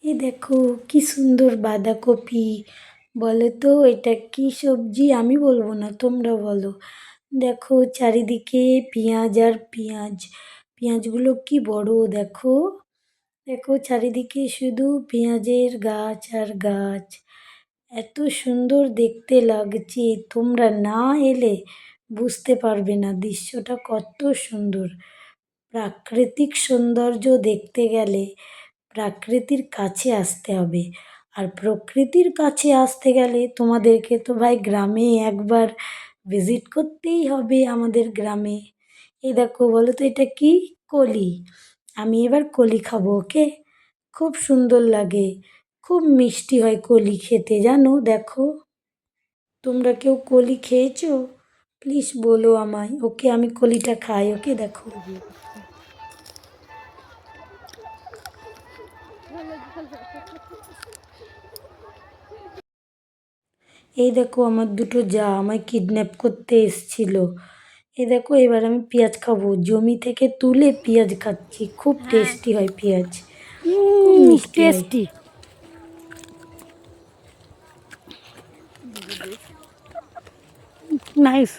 এই দেখো কি সুন্দর বাঁধাকপি। বলো তো এটা কি সবজি? আমি বলবো না, তোমরা বলো। দেখো চারিদিকে পেঁয়াজ আর পেঁয়াজ। পেঁয়াজগুলো কি বড় দেখো। দেখো চারিদিকে শুধু পেঁয়াজের গাছ আর গাছ। এত সুন্দর দেখতে লাগছে, তোমরা না এলে বুঝতে পারবে না দৃশ্যটা কত সুন্দর। প্রাকৃতিক সৌন্দর্য দেখতে গেলে প্রাকৃতির কাছে আসতে হবে। আর প্রকৃতির কাছে আসতে গেলে তোমাদেরকে তো ভাই গ্রামে একবার ভিজিট করতেই হবে, আমাদের গ্রামে। এই দেখো, বলো তো এটা কি? কলি। আমি এবার কলি খাবো, ওকে? খুব সুন্দর লাগে, খুব মিষ্টি হয় কলি খেতে, জানো? দেখো, তোমরা কেউ কলি খেয়েছো? প্লিজ বলো আমায়, ওকে? আমি কলিটা খাই, ওকে? দেখো, এই দেখো আমার দুটো যা আমায় কিডন্যাপ করতে এসছিল। এই দেখো, এবার আমি পেঁয়াজ খাবো, জমি থেকে তুলে পেঁয়াজ খাচ্ছি। খুব টেস্টি হয় পেঁয়াজ, খুব মিষ্টি হয়। টেস্টি। নাইস।